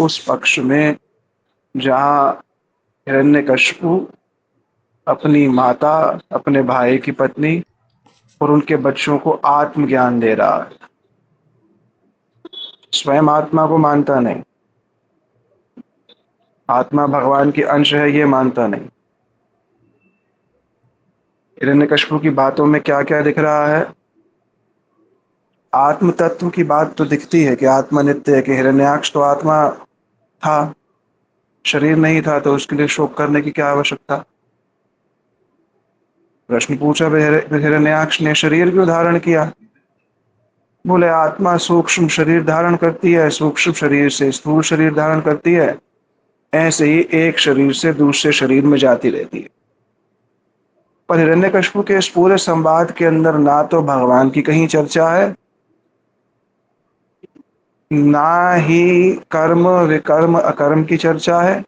उस पक्ष में जहाँ हिरण्यकशिपु अपनी माता, अपने भाई की पत्नी और उनके बच्चों को आत्मज्ञान दे रहा है। स्वयं आत्मा को मानता नहीं, आत्मा भगवान की अंश है ये मानता नहीं। हिरण्यकशिपु की बातों में क्या क्या दिख रहा है? आत्म तत्व की बात तो दिखती है कि आत्मा नित्य है, कि हिरण्याक्ष तो आत्मा था, शरीर नहीं था, तो उसके लिए शोक करने की क्या आवश्यकता। प्रश्न पूछा हिरण्याक्ष ने, शरीर क्यों धारण किया? बोले आत्मा सूक्ष्म शरीर धारण करती है, सूक्ष्म शरीर से स्थूल शरीर धारण करती है, ऐसे ही एक शरीर से दूसरे शरीर में जाती रहती है। पर हिरण्यकशिपु के इस पूरे संवाद के अंदर ना तो भगवान की कहीं चर्चा है, ना ही कर्म विकर्म अकर्म की चर्चा है,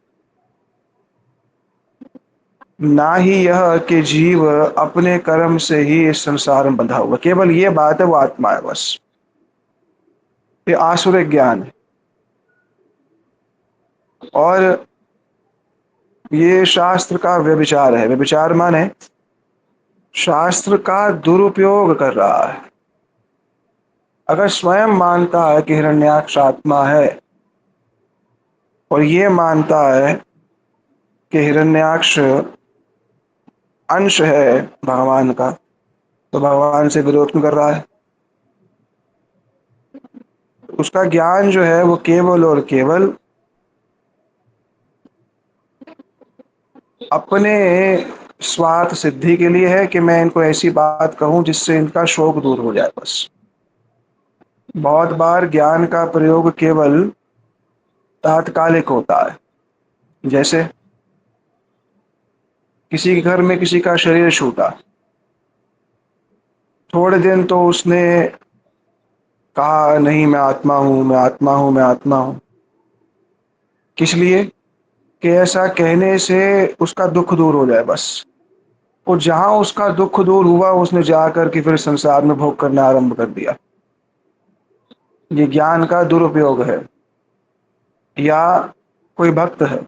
ना ही यह कि जीव अपने कर्म से ही इस संसार में बंधा हुआ। केवल ये बात है, वो आत्मा है बस। ये आसुरिक ज्ञान है। और ये शास्त्र का व्यभिचार है। व्यभिचार माने शास्त्र का दुरुपयोग कर रहा है। अगर स्वयं मानता है कि हिरण्याक्ष आत्मा है और ये मानता है कि हिरण्याक्ष अंश है भगवान का, तो भगवान से विरोध क्यों कर रहा है? उसका ज्ञान जो है वो केवल और केवल अपने स्वार्थ सिद्धि के लिए है कि मैं इनको ऐसी बात कहूं जिससे इनका शोक दूर हो जाए बस। बहुत बार ज्ञान का प्रयोग केवल तात्कालिक होता है। जैसे किसी के घर में किसी का शरीर छूटा, थोड़े दिन तो उसने कहा नहीं मैं आत्मा हूं, मैं आत्मा हूं, मैं आत्मा हूं। किस लिए? कि ऐसा कहने से उसका दुख दूर हो जाए बस। और जहां उसका दुख दूर हुआ उसने जाकर के फिर संसार में भोग करना आरंभ कर दिया। ये ज्ञान का दुरुपयोग है। या कोई भक्त है,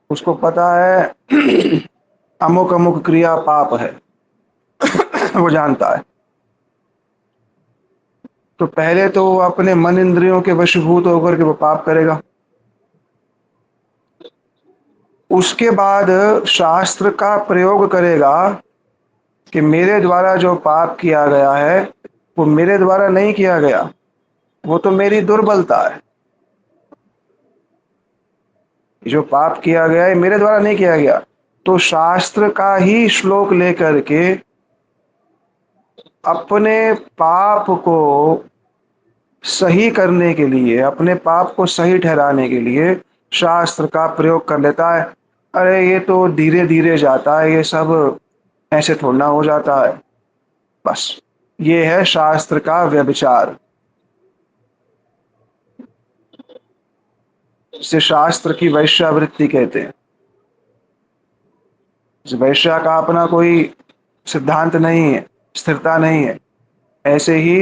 उसको पता है अमुक अमुक क्रिया पाप है, वो जानता है, तो पहले तो वो अपने मन इंद्रियों के वशीभूत होकर के वो पाप करेगा। उसके बाद शास्त्र का प्रयोग करेगा कि मेरे द्वारा जो पाप किया गया है वो मेरे द्वारा नहीं किया गया, वो तो मेरी दुर्बलता है। जो पाप किया गया है मेरे द्वारा नहीं किया गया। तो शास्त्र का ही श्लोक लेकर के अपने पाप को सही करने के लिए, अपने पाप को सही ठहराने के लिए शास्त्र का प्रयोग कर लेता है। अरे ये तो धीरे धीरे जाता है, ये सब ऐसे थोड़ा हो जाता है बस। ये है शास्त्र का व्यभिचार। इसे शास्त्र की वैश्यावृत्ति कहते हैं। इस वैश्या का अपना कोई सिद्धांत नहीं है, स्थिरता नहीं है। ऐसे ही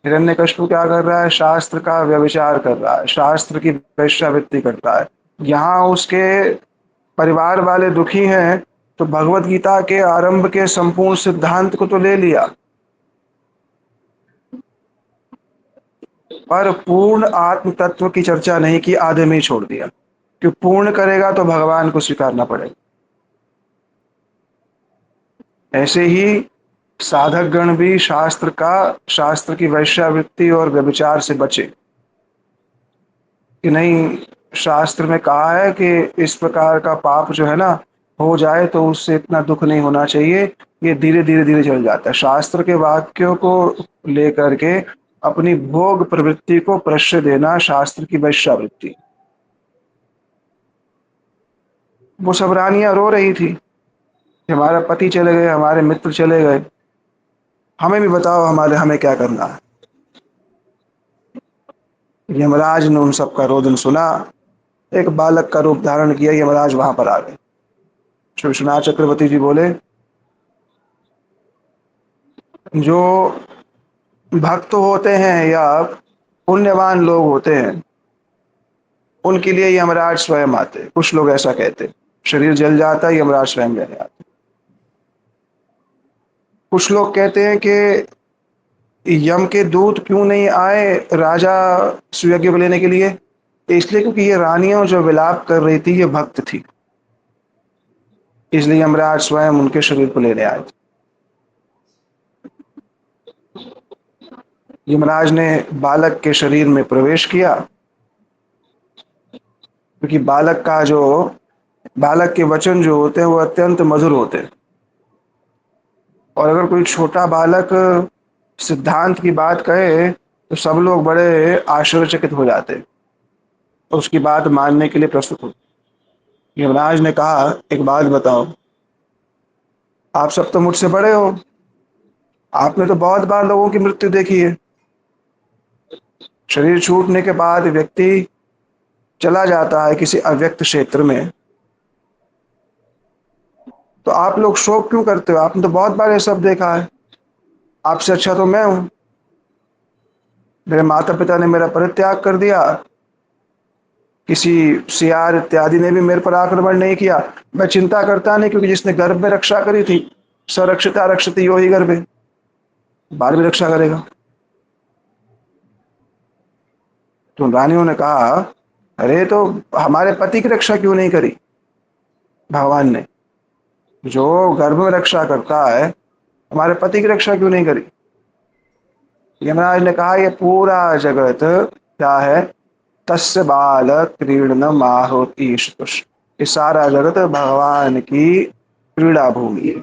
हिरण्यकशिपु क्या कर रहा है? शास्त्र का व्यभिचार कर रहा है, शास्त्र की वैश्यावृत्ति करता है। यहाँ उसके परिवार वाले दुखी हैं, तो भगवत गीता के आरंभ के संपूर्ण सिद्धांत को तो ले लिया, पर पूर्ण आत्म तत्व की चर्चा नहीं की, आधे में ही छोड़ दिया। कि पूर्ण करेगा तो भगवान को स्वीकारना पड़ेगा। ऐसे ही साधक गण भी शास्त्र की वैश्यावृत्ति और व्यभिचार से बचे। कि नहीं, शास्त्र में कहा है कि इस प्रकार का पाप जो है ना हो जाए तो उससे इतना दुख नहीं होना चाहिए, ये धीरे धीरे धीरे चल जाता है। शास्त्र के वाक्यों को लेकर के अपनी भोग प्रवृत्ति को प्रश्रय देना शास्त्र की वैश्यावृत्ति। वो सब रानियां रो रही थी कि हमारा पति चले गए, हमारे मित्र चले गए, हमें भी बताओ हमारे हमें क्या करना है। यमराज ने उन सबका रोदन सुना, एक बालक का रूप धारण किया, यमराज वहां पर आ गए। श्री विश्वनाथ चक्रवर्ती जी बोले, जो भक्त होते हैं या पुण्यवान लोग होते हैं उनके लिए यमराज स्वयं आते हैं। कुछ लोग ऐसा कहते हैं, शरीर जल जाता है यमराज स्वयं लेने आते हैं। कुछ लोग कहते हैं कि यम के दूत क्यों नहीं आए राजा सुयज्ञ को लेने के लिए, इसलिए क्योंकि ये रानियां जो विलाप कर रही थी ये भक्त थी, इसलिए यमराज स्वयं उनके शरीर को लेने आए थे। यमराज ने बालक के शरीर में प्रवेश किया, क्योंकि बालक के वचन जो होते हैं वो अत्यंत मधुर होते हैं। और अगर कोई छोटा बालक सिद्धांत की बात कहे तो सब लोग बड़े आश्चर्यचकित हो जाते हैं और उसकी बात मानने के लिए प्रस्तुत होते हैं। यमराज ने कहा, एक बात बताओ, आप सब तो मुझसे बड़े हो, आपने तो बहुत बार लोगों की मृत्यु देखी है। शरीर छूटने के बाद व्यक्ति चला जाता है किसी अव्यक्त क्षेत्र में, तो आप लोग शोक क्यों करते हो? आपने तो बहुत बार ये सब देखा है। आपसे अच्छा तो मैं हूं, मेरे माता पिता ने मेरा परित्याग कर दिया, किसी सियार इत्यादि ने भी मेरे पर आक्रमण नहीं किया। मैं चिंता करता नहीं, क्योंकि जिसने गर्भ में रक्षा करी थी, सरक्षिता रक्षति यो ही गर्भे, बाल भी रक्षा करेगा। तो रानियों ने कहा, अरे तो हमारे पति की रक्षा क्यों नहीं करी भगवान ने? जो गर्भ में रक्षा करता है, हमारे पति की रक्षा क्यों नहीं करी? यमराज ने कहा, ये पूरा जगत क्या है? तस्य बाल क्रीडनम आहोतीश, ये सारा जगत भगवान की क्रीड़ा भूमि है।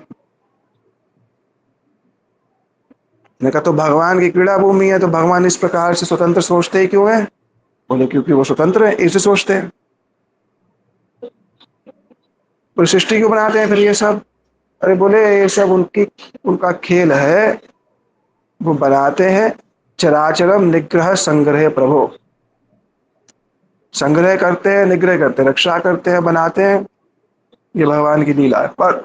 मैंने कहा, तो भगवान की क्रीड़ा भूमि है तो भगवान इस प्रकार से स्वतंत्र सोचते ही क्यों है? बोले, क्योंकि वो स्वतंत्र है इसे सोचते हैं। तो सृष्टि क्यों बनाते हैं फिर ये सब? अरे बोले, ये सब उनकी उनका खेल है, वो बनाते हैं। चराचरम निग्रह संग्रह प्रभो, संग्रह करते हैं, निग्रह करते हैं, रक्षा करते हैं, बनाते हैं, ये भगवान की लीला है। पर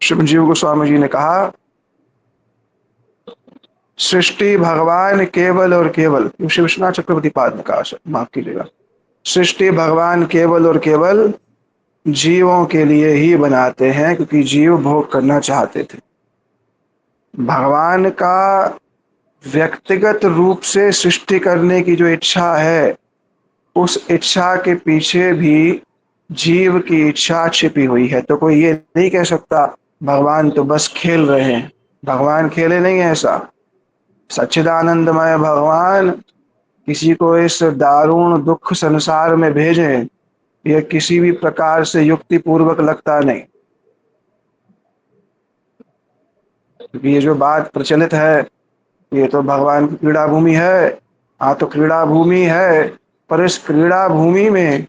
शिवजीव गोस्वामी जी ने कहा, सृष्टि भगवान केवल और केवल, शिव विश्वनाथ चक्रवर्ती पाद ने कहा, माफ कीजिएगा, सृष्टि भगवान केवल और केवल जीवों के लिए ही बनाते हैं, क्योंकि जीव भोग करना चाहते थे। भगवान का व्यक्तिगत रूप से सृष्टि करने की जो इच्छा है, उस इच्छा के पीछे भी जीव की इच्छा छिपी हुई है। तो कोई ये नहीं कह सकता भगवान तो बस खेल रहे हैं। भगवान खेले नहीं है ऐसा। सच्चिदानंदमय भगवान किसी को इस दारुण दुख संसार में भेजें, यह किसी भी प्रकार से युक्ति पूर्वक लगता नहीं। क्योंकि ये जो बात प्रचलित है, ये तो भगवान की क्रीड़ा भूमि है। हाँ, तो क्रीड़ा भूमि है, पर इस क्रीड़ा भूमि में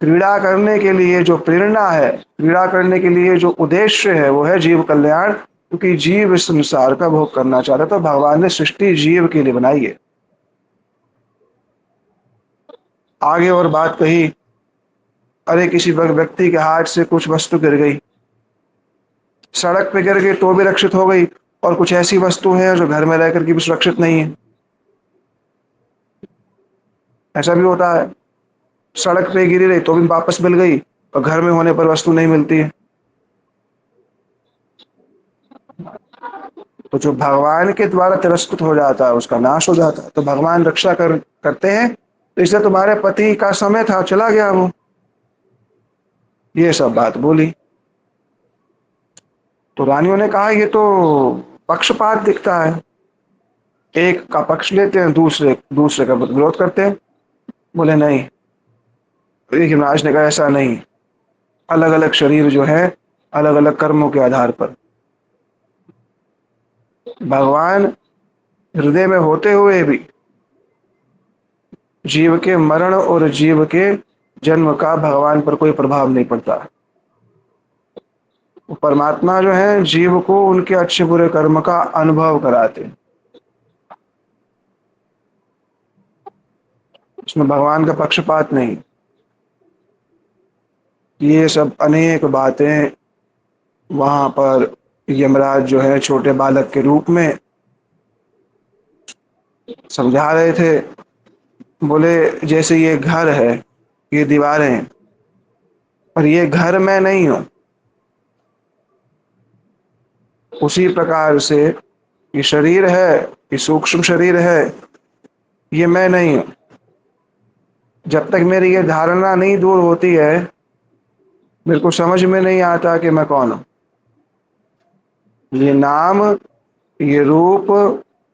क्रीड़ा करने के लिए जो प्रेरणा है, क्रीड़ा करने के लिए जो उद्देश्य है, वो है जीव कल्याण। क्योंकि जीव इस संसार का भोग करना चाहता है, तो भगवान ने सृष्टि जीव के लिए बनाई है। आगे और बात कही, अरे किसी व्यक्ति के हाथ से कुछ वस्तु गिर गई, सड़क पे गिर गई तो भी रक्षित हो गई, और कुछ ऐसी वस्तु है जो घर में रहकर के भी सुरक्षित नहीं है, ऐसा भी होता है। सड़क पे गिरी रही तो भी वापस मिल गई, और घर में होने पर वस्तु नहीं मिलती है। तो जो भगवान के द्वारा तिरस्कृत हो जाता है उसका नाश हो जाता है। तो भगवान रक्षा करते हैं, तो इसलिए तुम्हारे पति का समय था, चला गया वो, ये सब बात बोली। तो रानियों ने कहा, ये तो पक्षपात दिखता है, एक का पक्ष लेते हैं, दूसरे दूसरे का विरोध करते हैं। बोले नहीं, एक हिमराज ने कहा, ऐसा नहीं, अलग अलग शरीर जो है, अलग अलग कर्मों के आधार पर भगवान हृदय में होते हुए भी जीव के मरण और जीव के जन्म का भगवान पर कोई प्रभाव नहीं पड़ता। वो परमात्मा जो है जीव को उनके अच्छे बुरे कर्म का अनुभव कराते हैं, उसमें भगवान का पक्षपात नहीं। ये सब अनेक बातें वहां पर यमराज जो है छोटे बालक के रूप में समझा रहे थे, बोले जैसे ये घर है, ये दीवारें हैं, और ये घर मैं नहीं हूं, उसी प्रकार से ये शरीर है, ये सूक्ष्म शरीर है, ये मैं नहीं हूं। जब तक मेरी ये धारणा नहीं दूर होती है, मेरे को समझ में नहीं आता कि मैं कौन हूं। ये नाम, ये रूप,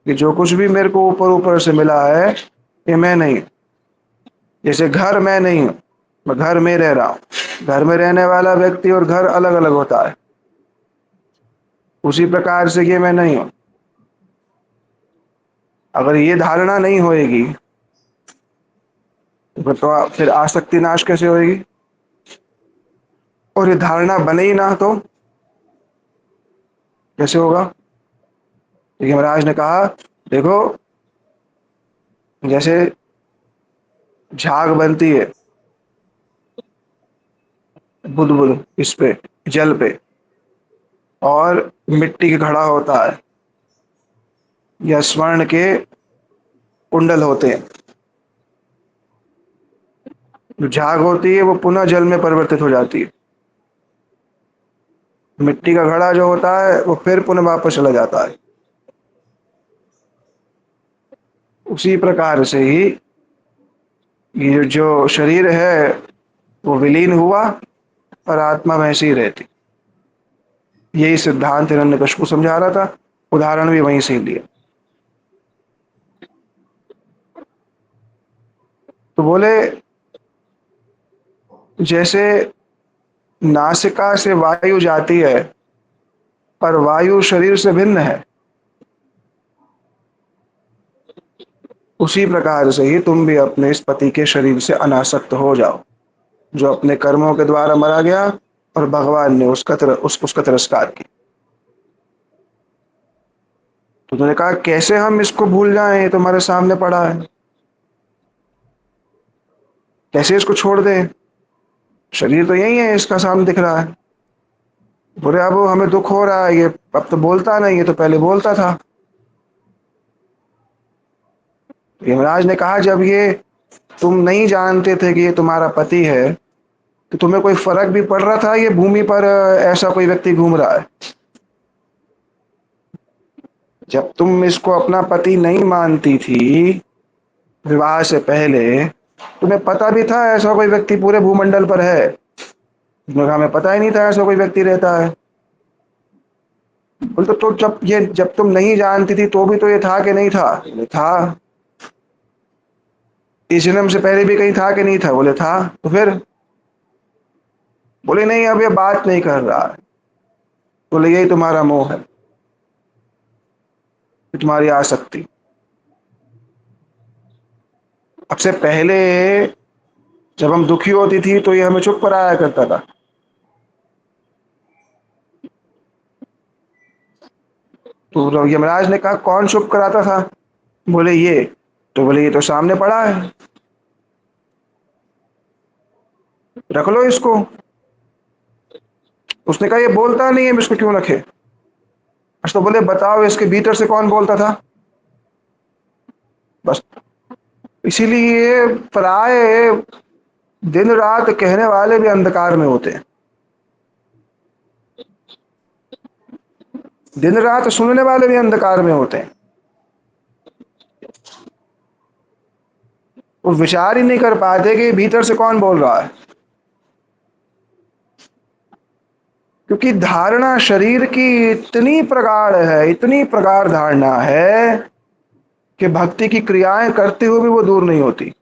ये जो कुछ भी मेरे को ऊपर ऊपर से मिला है, ये मैं नहीं हूं। जैसे घर मैं नहीं हूं, मैं घर में रह रहा हूं। घर में रहने वाला व्यक्ति और घर अलग अलग होता है। उसी प्रकार से ये मैं नहीं हूं। अगर ये धारणा नहीं होएगी, तो फिर आसक्ति नाश कैसे होएगी? और ये धारणा बने ही ना तो कैसे होगा? देखिए महाराज ने कहा, देखो, जैसे झाग बनती है बुदबुद इस पे, जल पे, और मिट्टी के घड़ा होता है, या स्वर्ण के कुंडल होते हैं। जो झाग होती है वो पुनः जल में परिवर्तित हो जाती है। मिट्टी का घड़ा जो होता है वो फिर पुनः वापस चला जाता है। उसी प्रकार से ही ये जो शरीर है वो विलीन हुआ और आत्मा वैसी ही रहती। यही सिद्धांत हिरण्यकश्यप को समझा रहा था। उदाहरण भी वहीं से लिया। तो बोले जैसे नासिका से वायु जाती है, पर वायु शरीर से भिन्न है, उसी प्रकार से ही तुम भी अपने इस पति के शरीर से अनासक्त हो जाओ, जो अपने कर्मों के द्वारा मरा गया और भगवान ने उसका तिरस्कार किया। तो तुमने कहा कैसे हम इसको भूल जाएं, ये तुम्हारे सामने पड़ा है, कैसे इसको छोड़ दें? शरीर तो यही है, इसका सामने दिख रहा है। बोले अब हमें दुख हो रहा है, ये अब तो बोलता नहीं, ये तो पहले बोलता था। यमराज ने कहा जब ये तुम नहीं जानते थे कि ये तुम्हारा पति है, तो तुम्हें कोई फर्क भी पड़ रहा था ये भूमि पर ऐसा कोई व्यक्ति घूम रहा है? जब तुम इसको अपना पति नहीं मानती थी विवाह से पहले, तुम्हें पता भी था ऐसा कोई व्यक्ति पूरे भूमंडल पर है? तुमने कहा हमें पता ही नहीं था ऐसा कोई व्यक्ति रहता है। बोले तो जब तुम नहीं जानती थी तो भी तो ये था कि नहीं था? बोले था। इस जन्म से पहले भी कहीं था कि नहीं था? बोले था। तो फिर? बोले नहीं, अब ये बात नहीं कर रहा है। बोले यही तुम्हारा मोह है, तुम्हारी आसक्ति। अब से पहले जब हम दुखी होती थी तो ये हमें चुप कराया करता था। तो यमराज ने कहा कौन चुप कराता था? बोले ये। तो बोले ये तो सामने पड़ा है, रख लो इसको। उसने कहा ये बोलता नहीं है, हम इसको क्यों रखे? अच्छा, तो बोले बताओ इसके भीतर से कौन बोलता था? बस। इसीलिए पराये दिन रात कहने वाले भी अंधकार में होते हैं। दिन रात सुनने वाले भी अंधकार में होते हैं। वो विचार ही नहीं कर पाते कि भीतर से कौन बोल रहा है। क्योंकि धारणा शरीर की इतनी प्रगाढ़ है, इतनी प्रगाढ़ धारणा है कि भक्ति की क्रियाएं करते हुए भी वो दूर नहीं होती।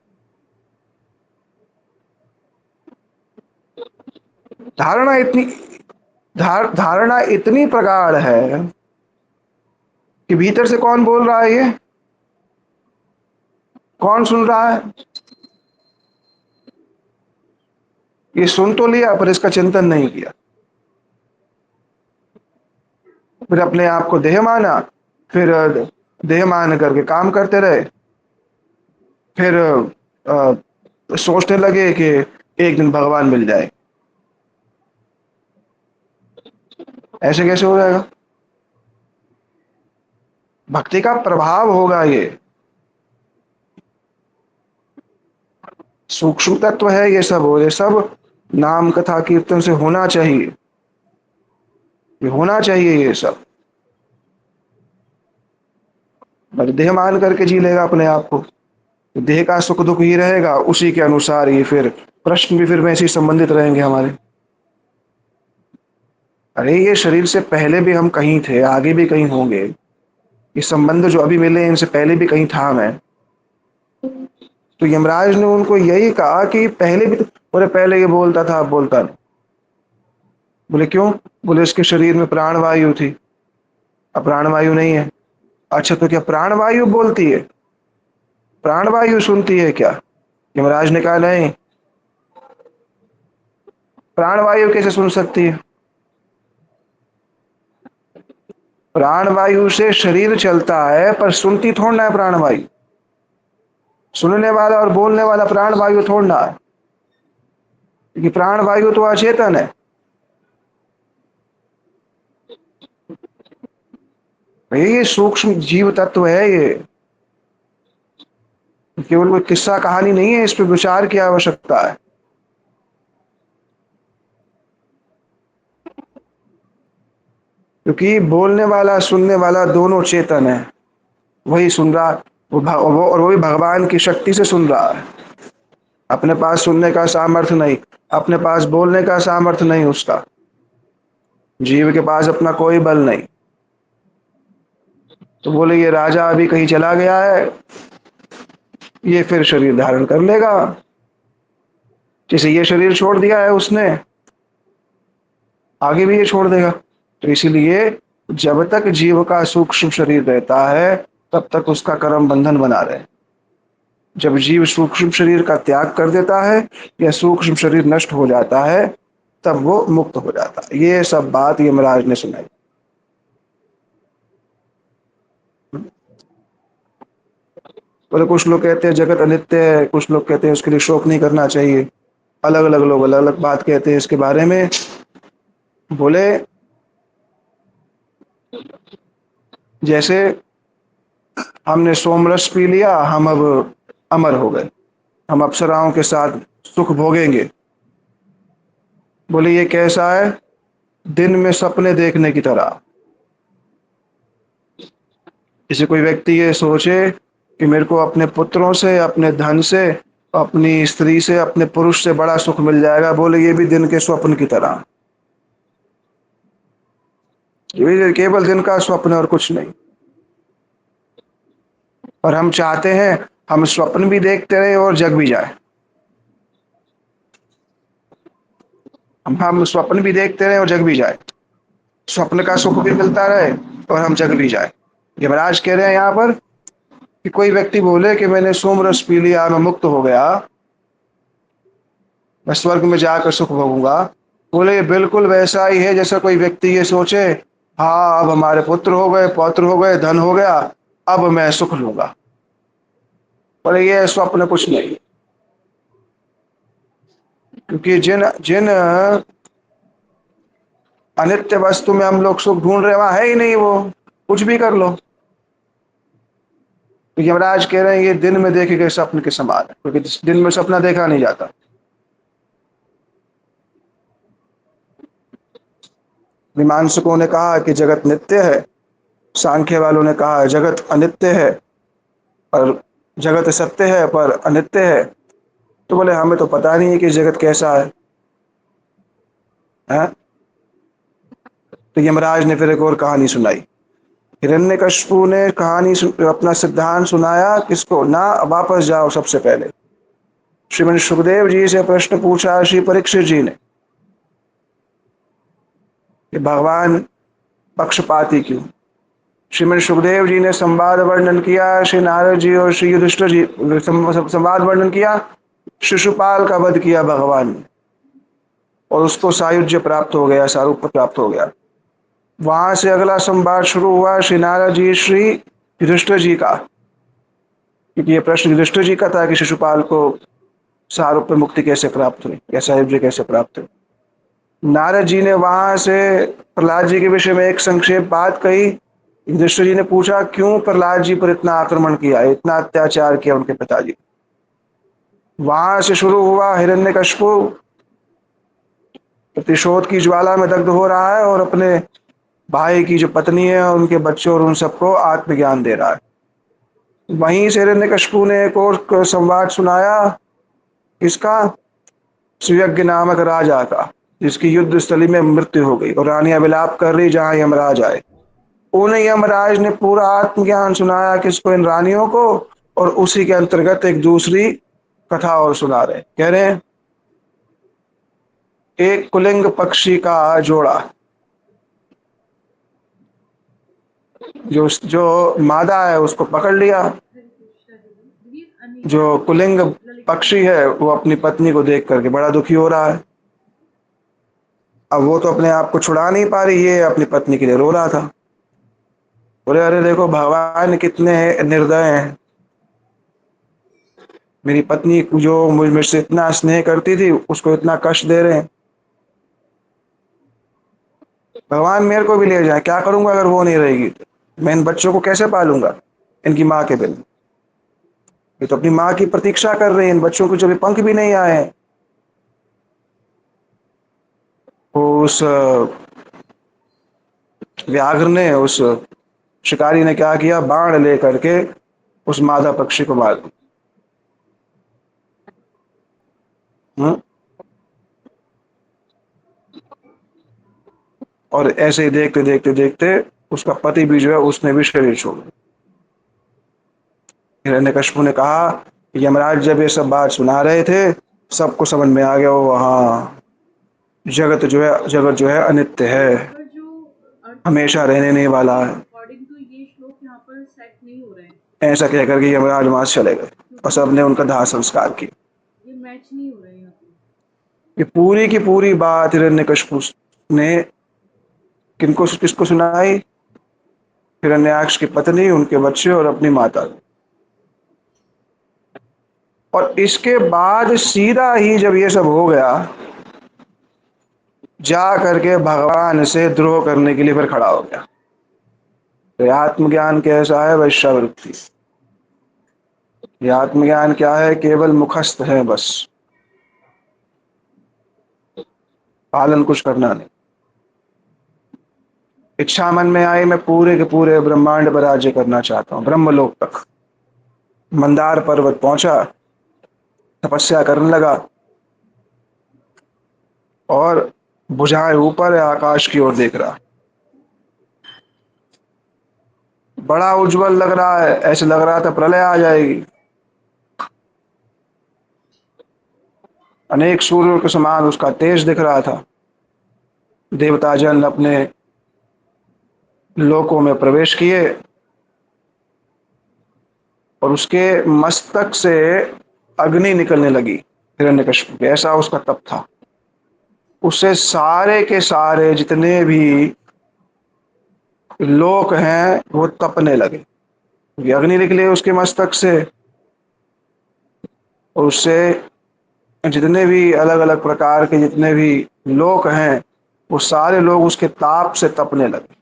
धारणा इतनी धारणा इतनी प्रगाढ़ है कि भीतर से कौन बोल रहा है, ये कौन सुन रहा है? ये सुन तो लिया पर इसका चिंतन नहीं किया। फिर अपने आप को देह माना, फिर देह मान करके काम करते रहे, फिर सोचने लगे कि एक दिन भगवान मिल जाए। ऐसे कैसे हो जाएगा? भक्ति का प्रभाव होगा ये। सूक्ष्म तत्व है ये सब, और ये सब नाम कथा कीर्तन से होना चाहिए, ये होना चाहिए ये सब। पर देह मान करके जी लेगा अपने आप को, तो देह का सुख दुख ही रहेगा, उसी के अनुसार ही फिर प्रश्न भी फिर वैसे ही संबंधित रहेंगे हमारे। अरे ये शरीर से पहले भी हम कहीं थे, आगे भी कहीं होंगे। ये संबंध जो अभी मिले इनसे पहले भी कहीं था मैं। तो यमराज ने उनको यही कहा कि पहले भी तो, बोले पहले ये बोलता था अब बोलता नहीं। बोले क्यों? बोले इसके शरीर में प्राण वायु थी, अब प्राण वायु नहीं है। अच्छा तो क्या प्राण वायु बोलती है, प्राण वायु सुनती है क्या? यमराज ने कहा नहीं, प्राण वायु कैसे सुन सकती है? प्राण वायु से शरीर चलता है, पर सुनती थोड़ा है प्राण वायु। सुनने वाला और बोलने वाला प्राण वायु थोड़ा है, क्योंकि प्राण वायु तो अचेतन है। ये सूक्ष्म जीव तत्व है ये, केवल कोई किस्सा कहानी नहीं है, इस पर विचार की आवश्यकता है। क्योंकि बोलने वाला सुनने वाला दोनों चेतन है, वही सुन रहा, वो और वही भगवान की शक्ति से सुन रहा है। अपने पास सुनने का सामर्थ्य नहीं, अपने पास बोलने का सामर्थ्य नहीं उसका, जीव के पास अपना कोई बल नहीं। तो बोले ये राजा अभी कहीं चला गया है, ये फिर शरीर धारण कर लेगा, जैसे ये शरीर छोड़ दिया है उसने, आगे भी ये छोड़ देगा। तो इसीलिए जब तक जीव का सूक्ष्म शरीर रहता है, तब तक उसका कर्म बंधन बना रहे। जब जीव सूक्ष्म शरीर का त्याग कर देता है या सूक्ष्म शरीर नष्ट हो जाता है, तब वो मुक्त हो जाता है। ये सब बात यमराज ने सुनाई। बोले कुछ लोग कहते हैं जगत अनित्य है, कुछ लोग कहते हैं उसके लिए शोक नहीं करना चाहिए। अलग अलग लोग अलग अलग बात कहते हैं इसके बारे में। बोले जैसे हमने सोमरस पी लिया, हम अब अमर हो गए, हम अप्सराओं के साथ सुख भोगेंगे। बोले ये कैसा है? दिन में सपने देखने की तरह। जैसे कोई व्यक्ति ये सोचे कि मेरे को अपने पुत्रों से, अपने धन से, अपनी स्त्री से, अपने पुरुष से बड़ा सुख मिल जाएगा। बोले ये भी दिन के स्वप्न की तरह, ये भी केवल दिन का स्वप्न और कुछ नहीं। और हम चाहते हैं हम स्वप्न भी देखते रहे और जग भी जाए, हम स्वप्न भी देखते रहे और जग भी जाए, स्वप्न का सुख भी मिलता रहे और हम जग भी जाए। यमराज कह रहे हैं यहाँ पर कि कोई व्यक्ति बोले कि मैंने सोमरस पी लिया, मैं मुक्त हो गया, मैं स्वर्ग में जाकर सुख भोगूंगा। बोले ये बिल्कुल वैसा ही है जैसा कोई व्यक्ति ये सोचे, हाँ अब हमारे पुत्र हो गए, पौत्र हो गए, धन हो गया, अब मैं सुख लूंगा। बोले ये स्वप्न कुछ नहीं। क्योंकि जिन जिन अनित्य वस्तु में हम लोग सुख ढूंढ रहे, वहां है ही नहीं वो, कुछ भी कर लो। तो यमराज कह रहे हैं ये दिन में देखे गए स्वप्न के समान है, क्योंकि दिन में सपना देखा नहीं जाता। मीमांसकों ने कहा कि जगत नित्य है, सांख्य वालों ने कहा जगत अनित्य है, और जगत सत्य है पर अनित्य है। तो बोले हमें तो पता नहीं है कि जगत कैसा है? तो यमराज ने फिर एक और कहानी सुनाई। हिरण्यकशिपु ने अपना सिद्धांत सुनाया किसको ना, वापस जाओ सबसे पहले। श्रीमन सुखदेव जी से प्रश्न पूछा श्री परीक्षित जी ने कि भगवान पक्षपाती क्यों। श्रीमन सुखदेव जी ने संवाद वर्णन किया, श्री नारद जी और श्री युधिष्ठिर जी संवाद वर्णन किया, शिशुपाल का वध किया भगवान ने, और उसको सायुज्य प्राप्त हो गया, सारूप्य प्राप्त हो गया। वहां से अगला संवाद शुरू हुआ श्री नारद जी श्री युधिष्ठिर जी का, क्योंकि ये प्रश्न युधिष्ठिर जी का था कि शिशुपाल को सारूप्य मुक्ति कैसे प्राप्त हुई या सायुज्य कैसे प्राप्त हुई। नारद जी ने वहां से प्रहलाद जी के विषय में एक संक्षेप बात कही। युधिष्ठिर जी ने पूछा क्यों प्रहलाद जी पर इतना आक्रमण किया, इतना अत्याचार किया उनके पिताजी। वहां से शुरू हुआ हिरण्यकशिपु प्रतिशोध की ज्वाला में दग्ध हो रहा है और अपने भाई की जो पत्नी है उनके बच्चों और उन सबको आत्मज्ञान दे रहा है। वहीं से हिरण्यकशिपु ने एक और संवाद सुनाया, किसका? सुयज्ञ नामक राजा का, जिसकी युद्ध स्थली में मृत्यु हो गई और रानियां विलाप कर रही जहां यमराज आए। उन्हें यमराज ने पूरा आत्मज्ञान सुनाया, किसको? इन रानियों को। और उसी के अंतर्गत एक दूसरी कथा और सुना रहे, कह रहे हैं एक कुलिंग पक्षी का जोड़ा, जो मादा है उसको पकड़ लिया। जो कुलिंग पक्षी है वो अपनी पत्नी को देख करके बड़ा दुखी हो रहा है। अब वो तो अपने आप को छुड़ा नहीं पा रही, ये अपनी पत्नी के लिए रो रहा था। बोले अरे देखो भगवान कितने निर्दय हैं, मेरी पत्नी जो मुझसे इतना स्नेह करती थी उसको इतना कष्ट दे रहे हैं। भगवान मेरे को भी ले जाए, क्या करूंगा अगर वो नहीं रहेगी तो? मैं इन बच्चों को कैसे पालूंगा इनकी माँ के बिन? ये तो अपनी माँ की प्रतीक्षा कर रहे हैं, इन बच्चों को जो भी पंख भी नहीं आए हैं। उस व्याघ्र ने, उस शिकारी ने क्या किया, बाण लेकर के उस मादा पक्षी को मार दिया। और ऐसे ही देखते देखते देखते उसका पति भी जो है उसने भी शरीर छोड़ दिया। हिरण्यकशिपु ने कहा, यमराज जब ये सब बात सुना रहे थे सबको समझ में आ गया, वो हाँ, जगत जो है अनित्य है, हमेशा रहने नहीं वाला है। ऐसा कहकर के यमराज वहां से चले गए और सबने उनका दाह संस्कार किया। ये पूरी की पूरी बात हिरण्यकशिपु ने किनको किसको सुनाई? हिरण्याक्ष की पत्नी, उनके बच्चे और अपनी माता। और इसके बाद सीधा ही जब ये सब हो गया, जा करके भगवान से द्रोह करने के लिए फिर खड़ा हो गया। तो आत्मज्ञान कैसा है? वैश्यावृत्ति। ये आत्मज्ञान क्या है? केवल मुखस्त है बस, पालन कुछ करना नहीं। इच्छा मन में आई, मैं पूरे के पूरे ब्रह्मांड पर राज्य करना चाहता हूँ, ब्रह्मलोक तक। मंदार पर्वत पहुंचा, तपस्या करने लगा और भुजाएं ऊपर है, आकाश की ओर देख रहा। बड़ा उज्जवल लग रहा है, ऐसे लग रहा था प्रलय आ जाएगी। अनेक सूर्यों के समान उसका तेज दिख रहा था। देवता जन अपने लोकों में प्रवेश किए और उसके मस्तक से अग्नि निकलने लगी। हिरण्यकशिपु के, ऐसा उसका तप था। उससे सारे के सारे जितने भी लोक हैं वो तपने लगे। ये अग्नि निकले उसके मस्तक से और उससे जितने भी अलग अलग प्रकार के जितने भी लोक हैं वो सारे लोग उसके ताप से तपने लगे।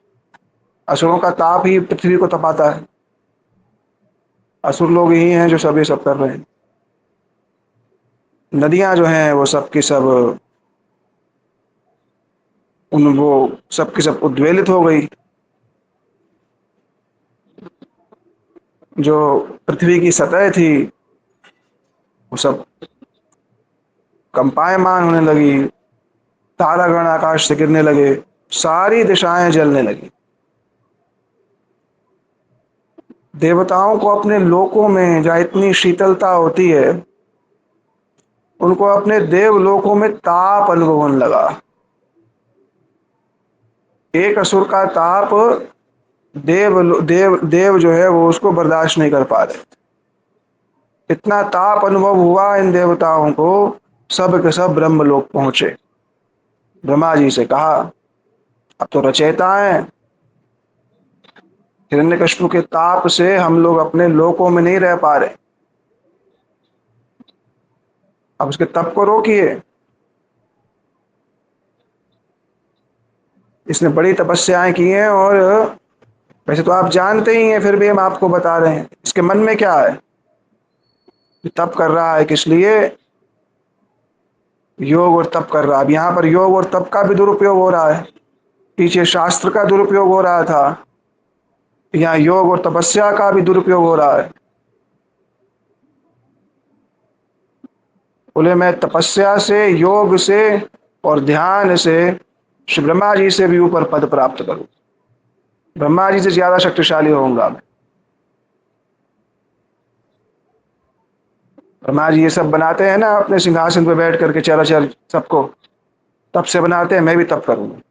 असुरों का ताप ही पृथ्वी को तपाता है। असुर लोग ही हैं जो सब ये सब कर रहे हैं। नदियां जो हैं वो सब की सब उन वो सब की सब उद्वेलित हो गई। जो पृथ्वी की सतह थी वो सब कंपायमान होने लगी। तारागण आकाश से गिरने लगे, सारी दिशाएं जलने लगी। देवताओं को अपने लोकों में जहाँ इतनी शीतलता होती है, उनको अपने देवलोकों में ताप अनुभव होने लगा। एक असुर का ताप देव जो है वो उसको बर्दाश्त नहीं कर पा रहे। इतना ताप अनुभव हुआ इन देवताओं को, सब के सब ब्रह्मलोक पहुंचे। ब्रह्मा जी से कहा, अब तो रचयिता है, हिरण्यकशिपु के ताप से हम लोग अपने लोकों में नहीं रह पा रहे, अब उसके तप को रोकिए। इसने बड़ी तपस्याएं की हैं और वैसे तो आप जानते ही हैं, फिर भी हम आपको बता रहे हैं इसके मन में क्या है। तप कर रहा है किस लिए? योग और तप कर रहा है। अब यहाँ पर योग और तप का भी दुरुपयोग हो रहा है, पीछे शास्त्र का दुरुपयोग हो रहा था, यहाँ योग और तपस्या का भी दुरुपयोग हो रहा है। बोले मैं तपस्या से, योग से और ध्यान से श्री ब्रह्मा जी से भी ऊपर पद प्राप्त करूं, ब्रह्मा जी से ज्यादा शक्तिशाली होऊंगा मैं। ब्रह्मा जी ये सब बनाते हैं ना अपने सिंहासन पर बैठ करके चराचर सबको, तब से बनाते हैं, मैं भी तब करूंगा।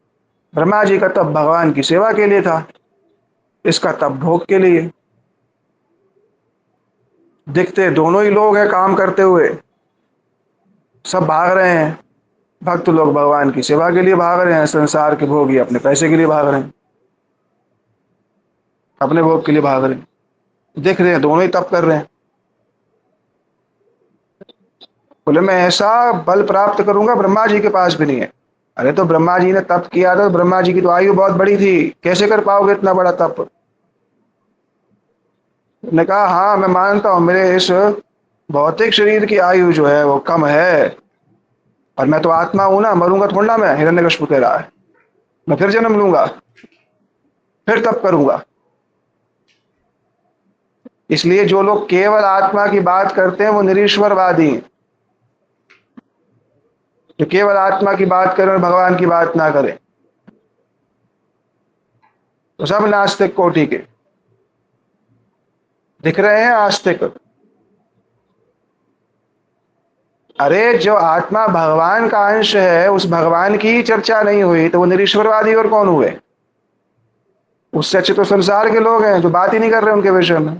ब्रह्मा जी का तप भगवान की सेवा के लिए था, इसका तप भोग के लिए। दिखते दोनों ही लोग हैं काम करते हुए, सब भाग रहे हैं। भक्त लोग भगवान की सेवा के लिए भाग रहे हैं, संसार के भोगी अपने पैसे के लिए भाग रहे हैं, अपने भोग के लिए भाग रहे हैं। देख रहे हैं दोनों ही तप कर रहे हैं। बोले मैं ऐसा बल प्राप्त करूंगा ब्रह्मा जी के पास भी नहीं है। अरे तो ब्रह्मा जी ने तप किया था, ब्रह्मा जी की तो आयु बहुत बड़ी थी, कैसे कर पाओगे इतना बड़ा तप? ने कहा हाँ मैं मानता हूँ मेरे इस भौतिक शरीर की आयु जो है वो कम है, और मैं तो आत्मा हूं ना, मरूंगा थोड़ा ना मैं। हिरण्यकशिपु कह रहा है मैं फिर जन्म लूंगा, फिर तप करूंगा। इसलिए जो लोग केवल आत्मा की बात करते हैं वो निरीश्वरवादी हैं। जो केवल आत्मा की बात करें और भगवान की बात ना करें तो सब नास्तिक कोटि के दिख रहे हैं आस्तिक। अरे जो आत्मा भगवान का अंश है उस भगवान की ही चर्चा नहीं हुई तो वो निरीश्वरवादी और कौन हुए? उससे अच्छे तो संसार के लोग हैं जो बात ही नहीं कर रहे उनके विषय में।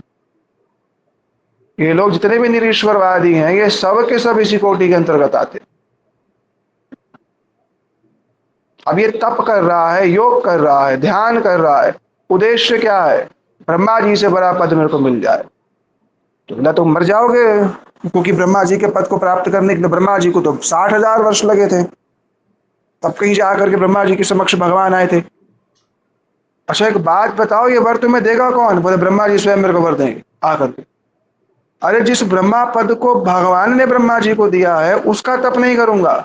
ये लोग जितने भी निरीश्वरवादी हैं ये सब के सब इसी कोटि के अंतर्गत आते हैं। अब ये तप कर रहा है, योग कर रहा है, ध्यान कर रहा है, उद्देश्य क्या है? ब्रह्मा जी से बड़ा पद मेरे को मिल जाए। तो बोला तुम मर जाओगे, क्योंकि ब्रह्मा जी के पद को प्राप्त करने के लिए ब्रह्मा जी को तो 60,000 वर्ष लगे थे, तब कहीं जाकर के ब्रह्मा जी के समक्ष भगवान आए थे। अच्छा एक बात बताओ, ये वर तुम्हें देगा कौन? बोले ब्रह्मा जी स्वयं मेरे को वर देंगे आकर के। अरे जिस ब्रह्मा पद को भगवान ने ब्रह्मा जी को दिया है उसका तप नहीं करूंगा,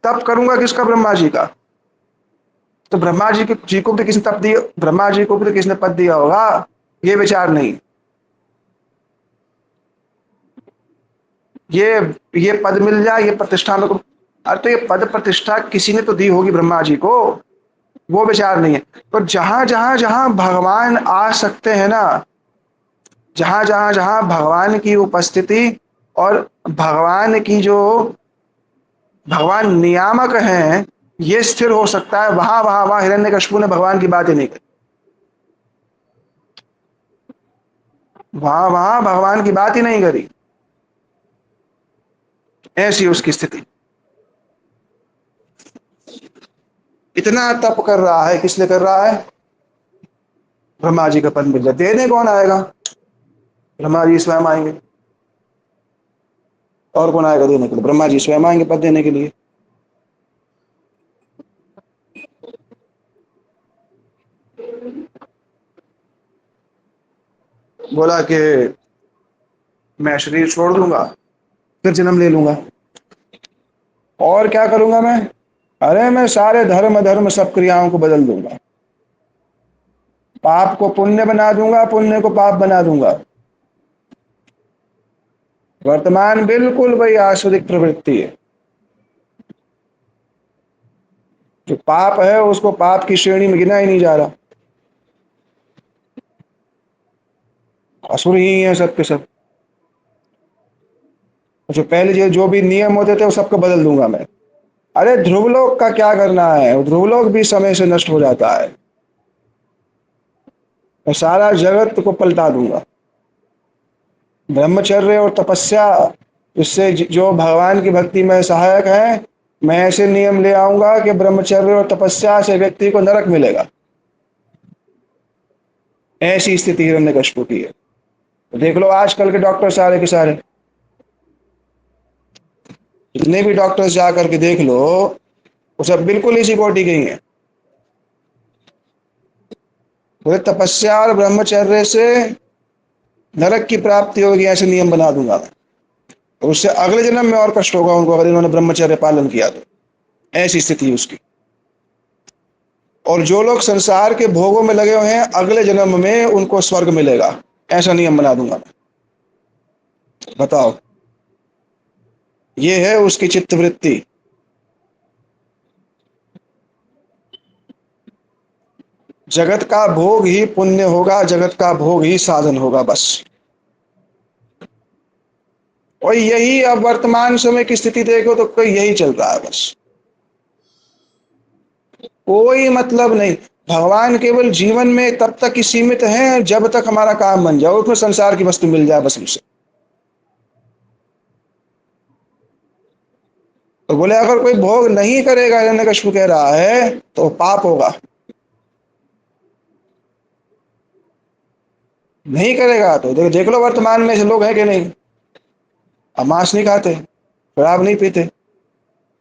तप करूंगा किसका? ब्रह्मा जी का। तो ब्रह्मा जी को भी किसने तप दिया, ब्रह्मा जी को भी तो किसने पद दिया होगा, ये विचार नहीं। ये ये पद मिल जाए, ये प्रतिष्ठा में अरे तो ये पद प्रतिष्ठा किसी ने तो दी होगी ब्रह्मा जी को, वो विचार नहीं है। तो जहां जहां जहां भगवान आ सकते हैं ना, जहां जहां जहां भगवान की उपस्थिति और भगवान की जो भगवान नियामक हैं ये स्थिर हो सकता है, वहां वहां वहां हिरण्यकशिपु ने भगवान की बात ही नहीं करी, वहां वहां भगवान की बात ही नहीं करी। ऐसी उसकी स्थिति। इतना तप कर रहा है, किस लिए कर रहा है? ब्रह्मा जी का पद मिल जाए। देने कौन आएगा? ब्रह्मा जी स्वयं आएंगे। और कौन आएगा देने के लिए? ब्रह्मा जी स्वयं आएंगे पद देने के लिए। बोला कि मैं शरीर छोड़ दूंगा, फिर जन्म ले लूंगा। और क्या करूंगा मैं? अरे मैं सारे धर्म धर्म सब क्रियाओं को बदल दूंगा, पाप को पुण्य बना दूंगा, पुण्य को पाप बना दूंगा। वर्तमान बिल्कुल वही आसुरिक प्रवृत्ति है। जो पाप है उसको पाप की श्रेणी में गिना ही नहीं जा रहा, असुर ही है सब के सब। जो पहले जो भी नियम होते थे वो सबको बदल दूंगा मैं। अरे ध्रुवलोक का क्या करना है, ध्रुवलोक भी समय से नष्ट हो जाता है। मैं सारा जगत को पलटा दूंगा। ब्रह्मचर्य और तपस्या, इससे जो भगवान की भक्ति में सहायक है, मैं ऐसे नियम ले आऊंगा कि ब्रह्मचर्य और तपस्या से व्यक्ति को नरक मिलेगा। ऐसी स्थिति हिरण्यकशिपु की है। तो देख लो आजकल के डॉक्टर सारे के सारे, जितने भी डॉक्टर्स जा करके देख लो वो सब बिल्कुल इसी कोटि के ही हैं। बोले तपस्या और ब्रह्मचर्य से नरक की प्राप्ति होगी, ऐसे नियम बना दूंगा मैं। तो उससे अगले जन्म में और कष्ट होगा उनको, अगर इन्होंने ब्रह्मचर्य पालन किया तो। ऐसी स्थिति है उसकी। और जो लोग संसार के भोगों में लगे हुए हैं, अगले जन्म में उनको स्वर्ग मिलेगा, ऐसा नियम बना दूंगा मैं। बताओ, ये है उसकी चित्त वृत्ति। जगत का भोग ही पुण्य होगा, जगत का भोग ही साधन होगा, बस। और यही अब वर्तमान समय की स्थिति देखो तो कोई यही चल रहा है बस। कोई मतलब नहीं। भगवान केवल जीवन में तब तक ही सीमित है जब तक हमारा काम बन जाए, उसमें संसार की वस्तु मिल जाए बस हमसे। तो बोले अगर कोई भोग नहीं करेगा, हिरण्यकशिपु कह रहा है, तो पाप होगा। नहीं करेगा तो देख देख लो वर्तमान में ऐसे लोग हैं कि नहीं। अब मांस नहीं खाते, शराब नहीं पीते,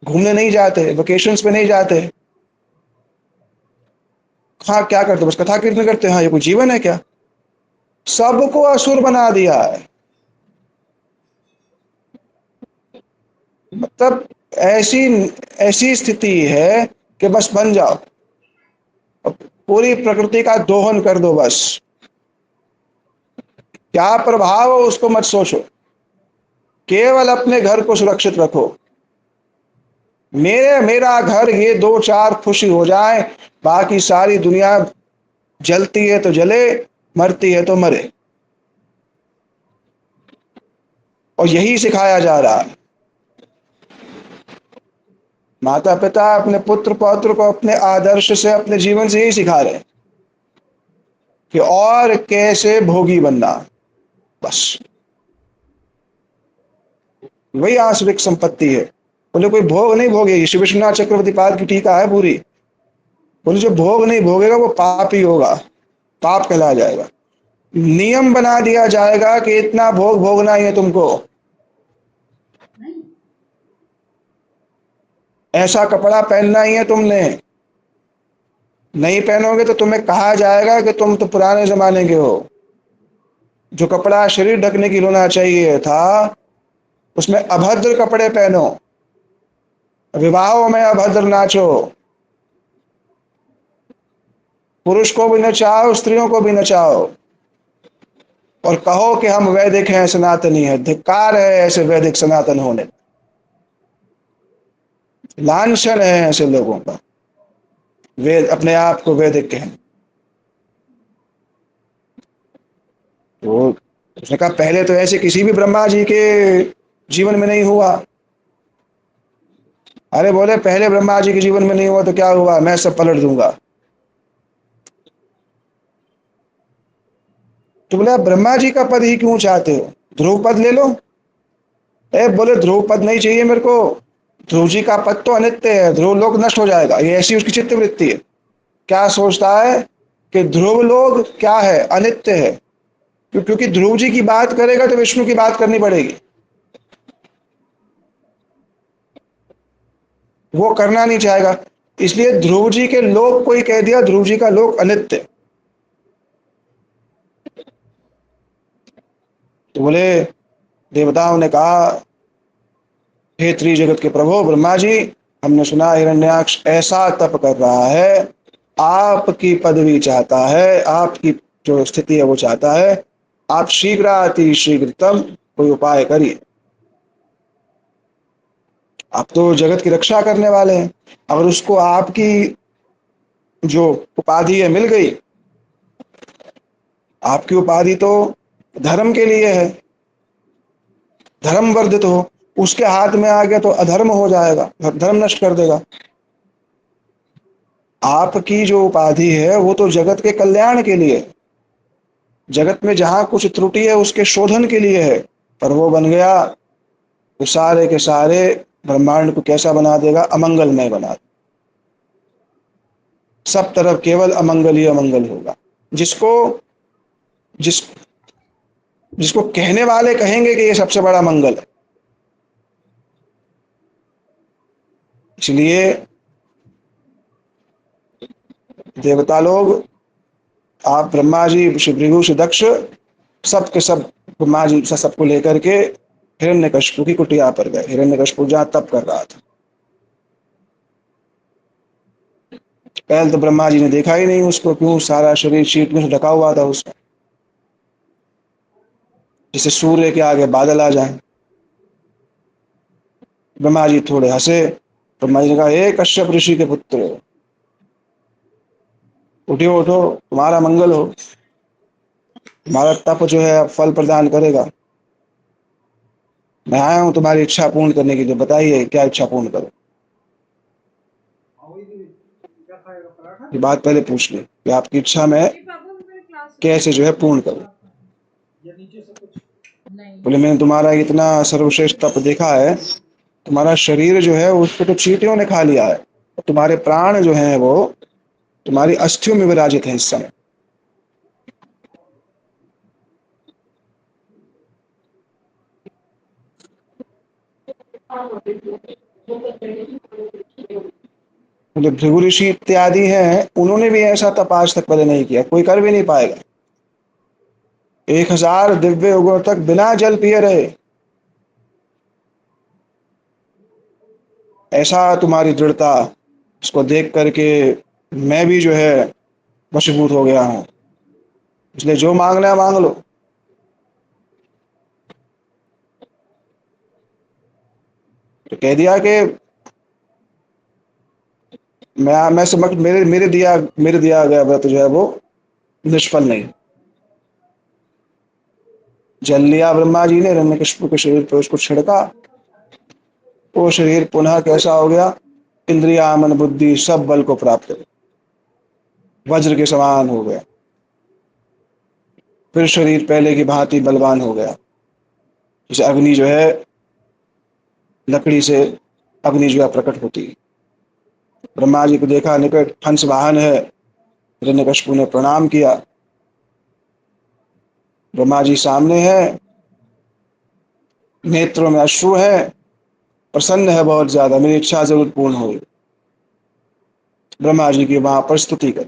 घूमने नहीं जाते, वेकेशंस पे नहीं जाते। हाँ, क्या करते, बस कथा कीर्तन करते हैं। हाँ, ये कोई जीवन है क्या? सबको असुर बना दिया है। मतलब ऐसी ऐसी स्थिति है कि बस बन जाओ, पूरी प्रकृति का दोहन कर दो बस। क्या प्रभाव हो उसको मत सोचो, केवल अपने घर को सुरक्षित रखो। मेरा घर ये दो चार खुशी हो जाए, बाकी सारी दुनिया जलती है तो जले, मरती है तो मरे। और यही सिखाया जा रहा है। माता पिता अपने पुत्र पौत्र को अपने आदर्श से, अपने जीवन से यही सिखा रहे हैं कि और कैसे भोगी बनना, बस। वही आश्रिक संपत्ति है। बोले कोई भोग नहीं भोगेगी, श्री विश्वनाथ चक्रवर्ती पाद की टीका है पूरी। बोले जो भोग नहीं भोगेगा वो पापी होगा, पाप कहलाया जाएगा। नियम बना दिया जाएगा कि इतना भोग भोगना ही है तुमको, ऐसा कपड़ा पहनना ही है तुमने। नहीं पहनोगे तो तुम्हें कहा जाएगा कि तुम तो पुराने जमाने के हो। जो कपड़ा शरीर ढकने के लिए होना चाहिए था, उसमें अभद्र कपड़े पहनो, विवाहों में अभद्र नाचो, पुरुष को भी नचाओ, स्त्रियों को भी नचाओ, और कहो कि हम वैदिक हैं, सनातनी है। धिक्कार है ऐसे वैदिक सनातन होने, लांछन है ऐसे लोगों का, वेद अपने आप को वैदिक कहें। तो उसने कहा पहले तो ऐसे किसी भी ब्रह्मा जी के जीवन में नहीं हुआ। अरे बोले पहले ब्रह्मा जी के जीवन में नहीं हुआ तो क्या हुआ, मैं सब पलट दूंगा। तो बोले आप ब्रह्मा जी का पद ही क्यों चाहते हो, ध्रुव पद ले लो। बोले ध्रुव पद नहीं चाहिए मेरे को, ध्रुव जी का पद तो अनित्य है, ध्रुव लोक नष्ट हो जाएगा। ये ऐसी उसकी चित्त वृत्ति है। क्या सोचता है कि ध्रुव लोग क्या है, अनित्य है। क्योंकि ध्रुव जी की बात करेगा तो विष्णु की बात करनी पड़ेगी, वो करना नहीं चाहेगा। इसलिए ध्रुव जी के लोक को ही कह दिया, ध्रुव जी का लोक अनित्य। तो बोले देवताओं ने कहा हे त्रिजगत के प्रभु ब्रह्मा जी, हमने सुना हिरण्याक्ष ऐसा तप कर रहा है, आपकी पदवी चाहता है, आपकी जो स्थिति है वो चाहता है। आप शीघ्र अति शीघ्रतम कोई उपाय करिए। आप तो जगत की रक्षा करने वाले हैं, अगर उसको आपकी जो उपाधि है मिल गई, आपकी उपाधि तो धर्म के लिए है, धर्म वर्धित हो, उसके हाथ में आ गया तो अधर्म हो जाएगा, धर्म नष्ट कर देगा। आपकी जो उपाधि है वो तो जगत के कल्याण के लिए, जगत में जहां कुछ त्रुटि है उसके शोधन के लिए है। पर वो बन गया तो सारे के सारे ब्रह्मांड को कैसा बना देगा, अमंगलमय बना देगा। सब तरफ केवल अमंगल ही अमंगल होगा। जिसको जिस जिसको कहने वाले कहेंगे कि ये सबसे बड़ा मंगल है। इसलिए देवता लोग, आप ब्रह्मा जी, श्री भृगु, श्री दक्ष, सब के सब ब्रह्मा जी से सबको लेकर के हिरण्यकशिपु की कुटिया पर गए। हिरण्यकशिपु जहाँ तप कर रहा था। पहले तो ब्रह्मा जी ने देखा ही नहीं उसको, क्यों सारा शरीर चींटियों से ढका हुआ था उसका, जिससे सूर्य के आगे बादल आ जाए। ब्रह्मा जी थोड़े हंसे। ब्रह्मा जी ने कहा, हे कश्यप ऋषि के पुत्र, उठो उठो, तुम्हारा मंगल हो। तुम्हारा तप जो है अब फल प्रदान करेगा। मैं आया हूं तुम्हारी इच्छा पूर्ण करने के लिए, बताइए क्या इच्छा पूर्ण करो। ये बात पहले पूछ ली कि आपकी इच्छा मैं कैसे जो है पूर्ण करूं। बोले, मैंने तुम्हारा इतना सर्वश्रेष्ठ तप देखा है, तुम्हारा शरीर जो है उसको तो चींटियों ने खा लिया है, तुम्हारे प्राण जो हैं वो तुम्हारी अस्थियों में विराजित हैं इस समय। बोले, भृगु ऋषि इत्यादि हैं, उन्होंने भी ऐसा तप आज तक पहले नहीं किया, कोई कर भी नहीं पाएगा। 1000 दिव्य युगों तक बिना जल पिए रहे। ऐसा तुम्हारी दृढ़ता, इसको देख करके मैं भी जो है वशीभूत हो गया हूं। इसलिए जो मांगना है मांग लो। तो कह दिया कि मैं समझ, मेरे दिया गया व्रत जो है वो निष्फल नहीं। जल लिया ब्रह्मा जी ने, हिरण्यकशिपु के शरीर पर उसको छिड़का। वो शरीर पुनः कैसा हो गया? इंद्रिया मन बुद्धि सब बल को प्राप्त कर वज्र के समान हो गया। फिर शरीर पहले की भांति बलवान हो गया। जैसे अग्नि जो है, लकड़ी से अग्नि जो है प्रकट होती है। ब्रह्मा जी को देखा निकट, हंस वाहन है। हिरण्यकशिपु ने प्रणाम किया। ब्रह्मा जी सामने है, नेत्रों में अश्रु है, प्रसन्न है बहुत ज्यादा, मेरी इच्छा जरूर पूर्ण होगी। ब्रह्मा जी की वहां पर स्तुति कर,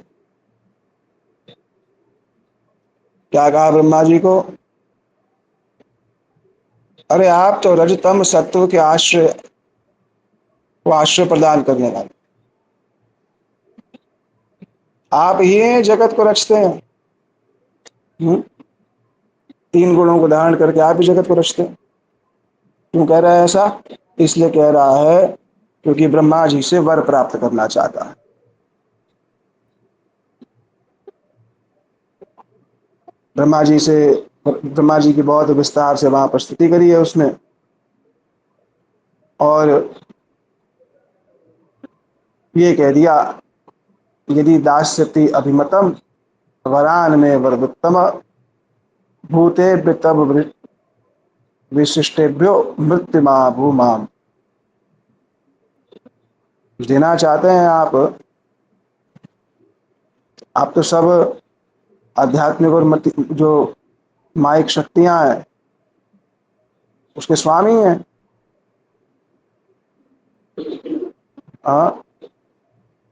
क्या कहा ब्रह्मा जी को? अरे आप तो रजतम सत्व के आश्रय, वो आश्रय प्रदान करने वाले, आप ही हैं जगत को रचते हैं। हम्म? 3 गुणों को धारण करके आप ही जगत को रचते हैं। क्यों कह रहा है ऐसा? इसलिए कह रहा है क्योंकि ब्रह्मा जी से वर प्राप्त करना चाहता है। ब्रह्मा जी से, ब्रह्मा जी की बहुत विस्तार से वहां पर स्तुति करी है उसने। और ये कह दिया, यदि दास्यति अभिमतम वरान में वरदुत्तम भूते तब विशिष्टेभ्यो मृत्युमा भूमाम। देना चाहते हैं आप तो सब आध्यात्मिक और जो माइक शक्तियां हैं उसके स्वामी हैं। हाँ,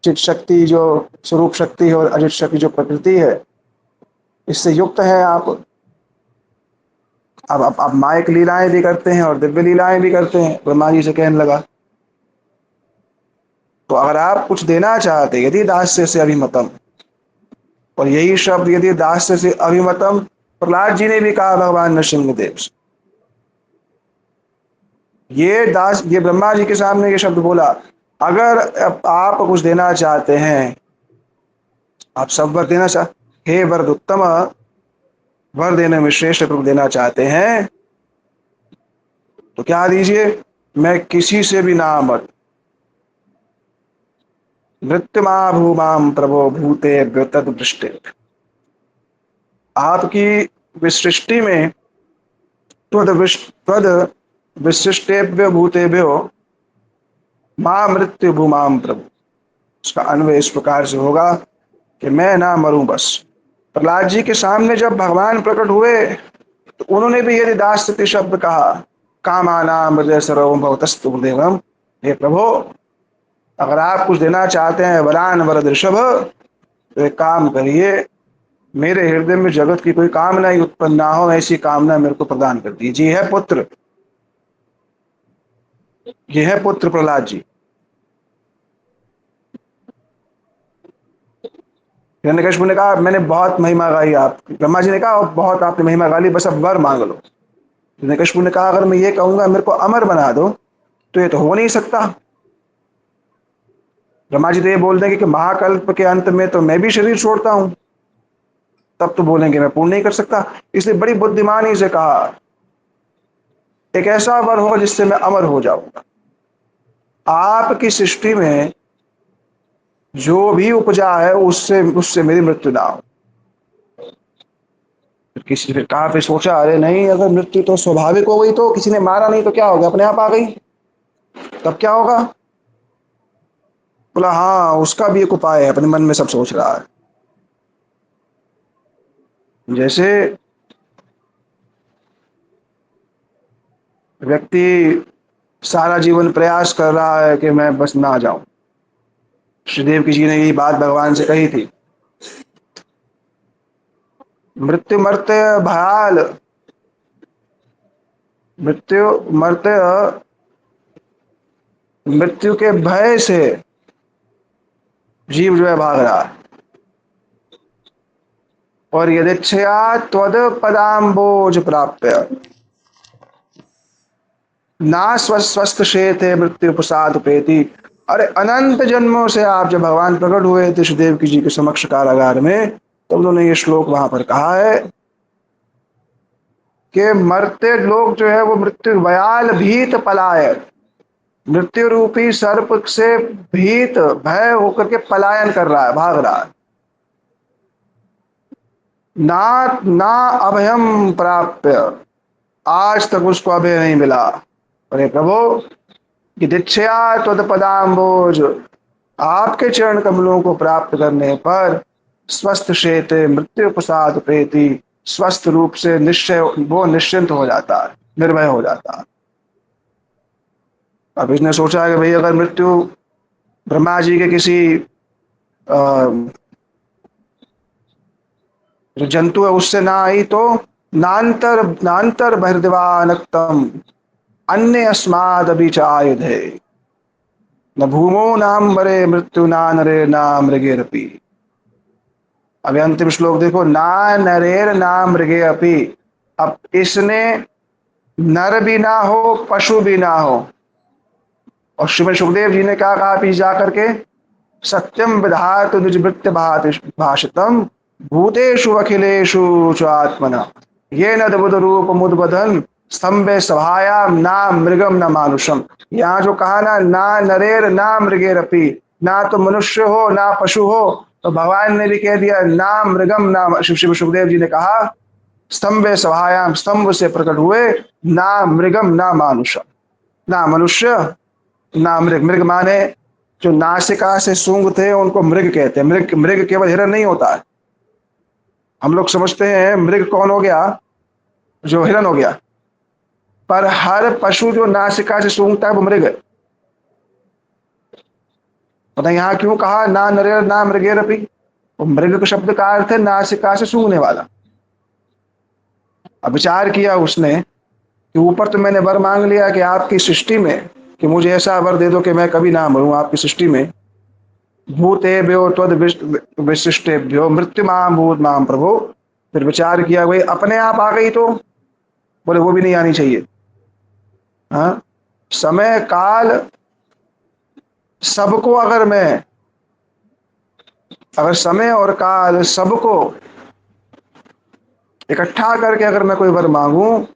चित शक्ति जो स्वरूप शक्ति है और अजित शक्ति जो प्रकृति है, इससे युक्त है आप। अब आप माइक लीलाएं भी करते हैं और दिव्य लीलाएं भी करते हैं, ब्रह्मा जी से कहने लगा। तो अगर आप कुछ देना चाहते, यदि दास्य से अभिमतम, और यही शब्द यदि दास्य से अभिमतम प्रहलाद जी ने भी कहा भगवान नरसिंहदेव से। ये ब्रह्मा जी के सामने ये शब्द बोला, अगर आप कुछ देना चाहते हैं, आप सब वर देना चाह, हे वरद उत्तम, वर देने में श्रेष्ठ रूप देना चाहते हैं तो क्या दीजिए? मैं किसी से भी ना मत, मृत्युमा भूमाम प्रभो भूते तद वृष्टि। आपकी विसृष्टि में त्वद विशिष्टेभ्य भूतेभ्यो माँ मृत्यु भूमाम प्रभु। उसका अन्वय इस प्रकार से होगा कि मैं ना मरूं बस। प्रहलाद जी के सामने जब भगवान प्रकट हुए तो उन्होंने भी यदि दास्यति शब्द कहा, कामानाम हृदय सर्वम भवतस्तु देवम। हे प्रभु, अगर आप कुछ देना चाहते हैं वरान वरद ऋषभ, तो एक काम करिए, मेरे हृदय में जगत की कोई कामना ही उत्पन्न ना हो, ऐसी कामना मेरे को प्रदान कर दीजिए। ये है पुत्र, ये है पुत्र प्रहलाद जी। हिरण्यकशिपु ने कहा मैंने बहुत महिमा गाई, आप ब्रह्मा जी ने कहा बहुत आपने महिमा गा ली, बस अब वर मांग लो। हिरण्यकशिपु ने कहा अगर मैं ये कहूंगा मेरे को अमर बना दो तो ये तो हो नहीं सकता। ब्रह्मा जी तो ये बोल देंगे कि महाकल्प के अंत में तो मैं भी शरीर छोड़ता हूं, तब तो बोलेंगे मैं पूर्ण नहीं कर सकता। इसलिए बड़ी बुद्धिमानी से कहा एक ऐसा वर हो जिससे मैं अमर हो जाऊंगा। आपकी सृष्टि में जो भी उपजा है उससे उससे मेरी मृत्यु ना हो। फिर किसी फिर कहा, फिर सोचा अरे नहीं, अगर मृत्यु तो स्वाभाविक हो गई तो किसी ने मारा नहीं तो क्या हो गया, अपने आप आ गई, तब क्या होगा। बोला हाँ उसका भी एक उपाय है, अपने मन में सब सोच रहा है। जैसे व्यक्ति सारा जीवन प्रयास कर रहा है कि मैं बस ना जाऊं। श्रीदेव की जी ने यही बात भगवान से कही थी, मृत्यु मरते भयाल, मृत्यु मरते मृत्यु के भय से जीव जो है भाग रहा है। और यदिच्छया त्वद पदाम्बोज प्राप्य ना स्वस्थ शेते मृत्यु प्रसाद पेती। अरे अनंत जन्मों से आप जब भगवान प्रकट हुए थे सुखदेव की जी के समक्ष कारागार में, तो उन्होंने ये श्लोक वहां पर कहा है कि मरते लोग जो है वो मृत्यु भयाल भीत पलाय, मृत्यु रूपी सर्प से भीत भय होकर के पलायन कर रहा है, भाग रहा है। ना ना अभयम प्राप्य, आज तक उसको अभय नहीं मिला। अरे प्रभु कि दीक्षया त्वत्पदाम्बोज, आपके चरण कमलों को प्राप्त करने पर स्वस्थ शेते मृत्यु प्रसाद प्रेति, स्वस्थ रूप से निश्चय वो निश्चिंत हो जाता है, निर्भय हो जाता है। अब इसने सोचा कि भाई अगर मृत्यु ब्रह्मा जी के किसी अ, जो जंतु है उससे ना आई तो नान्तर नान्तर बहिर्दिवानक्तम अन्य अस्माद अभी चायुधे न भूमो नाम बरे मृत्यु ना नरे ना मृगेरपि। अभी अंतिम श्लोक देखो, ना नरेर ना मृगे अपि। अब इसने नर भी ना हो पशु भी ना हो, और श्रीमद सुखदेव जी ने क्या कहा पीछे जाकर के, सत्यम विधातु निजभृत्य भाषितम भूतेषु अखिलेषु च आत्मना ये नदबुद रूप मुद्बदन स्तंभे सभायाम ना मृगम न मानुषम। यहाँ जो कहा ना नरेर ना मृगेरपि, ना तो मनुष्य हो ना पशु हो, तो भगवान ने भी कह दिया ना मृगम ना, शिव शिव सुखदेव जी ने कहा स्तंभे सभायाम, स्तंभ से प्रकट हुए, ना मृगम ना मानुषम, ना मनुष्य ना मृग। मृग माने जो नासिका से सूंघते हैं उनको मृग कहते हैं। मृग मृग केवल हिरण नहीं होता है। हम लोग समझते हैं मृग कौन हो गया, जो हिरण हो गया, पर हर पशु जो नासिका से सूंघता है वो मृग है। पता यहाँ क्यों कहा ना नरेर ना मृगेर अपि, वो मृग के शब्द का अर्थ है नासिका से सूंघने वाला। अब विचार किया उसने कि ऊपर तो मैंने वर मांग लिया कि आपकी सृष्टि में, कि मुझे ऐसा वर दे दो कि मैं कभी ना मरूं आपकी सृष्टि में, भूतेभ्यो त्वद विशिष्टेभ्यो मृत्यु माम भूत माम प्रभो। फिर विचार किया भाई अपने आप आ गई तो, बोले वो भी नहीं आनी चाहिए। हाँ, समय काल सबको, अगर समय और काल सबको इकट्ठा करके अगर मैं कोई वर मांगू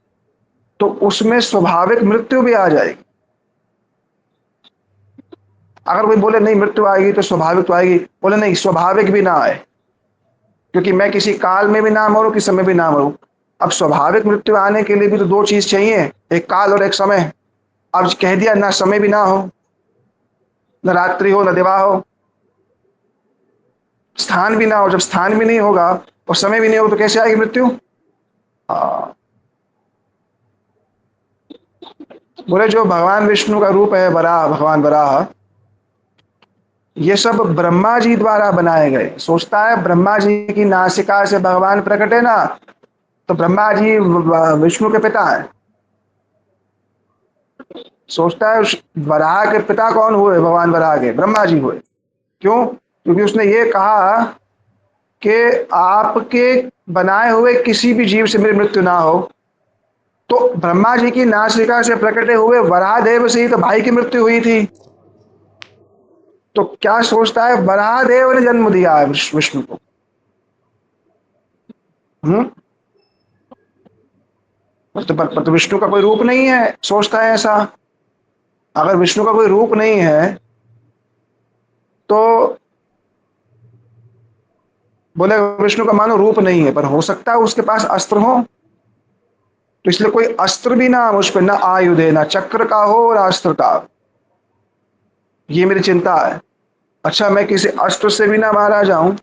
तो उसमें स्वाभाविक मृत्यु भी आ जाएगी। अगर कोई बोले नहीं मृत्यु आएगी तो स्वाभाविक तो आएगी, बोले नहीं स्वाभाविक भी ना आए, क्योंकि मैं किसी काल में भी ना मरूं किसी समय भी ना मरूं। अब स्वाभाविक मृत्यु आने के लिए भी तो दो चीज चाहिए, एक काल और एक समय। अब कह दिया ना समय भी ना हो, न रात्रि हो न दिवा हो, स्थान भी ना हो, जब स्थान भी नहीं होगा और समय भी नहीं हो तो कैसे आएगी मृत्यु। हाँ, बोले जो भगवान विष्णु का रूप है, वराह, भगवान वराह, ये सब ब्रह्मा जी द्वारा बनाए गए। सोचता है ब्रह्मा जी की नासिका से भगवान प्रकट है ना, तो ब्रह्मा जी विष्णु के पिता हैं। सोचता है वराह के पिता कौन हुए, भगवान वराह के ब्रह्मा जी हुए। क्यों? क्योंकि उसने ये कहा कि आपके बनाए हुए किसी भी जीव से मेरी मृत्यु ना हो। तो ब्रह्मा जी की नासिका से प्रकटे हुए वराह देव से ही तो भाई की मृत्यु हुई थी। तो क्या सोचता है, वराह देव ने जन्म दिया है विष्णु को। हम्म। तो विष्णु का कोई रूप नहीं है, सोचता है ऐसा। अगर विष्णु का कोई रूप नहीं है तो बोले विष्णु का मानो रूप नहीं है, पर हो सकता है उसके पास अस्त्र हो। तो इसलिए कोई अस्त्र भी ना उस पर, ना आयुध है, ना चक्र का हो ना अस्त्र का। ये मेरी चिंता है। अच्छा, मैं किसी अस्त्र से भी ना मारा जाऊं,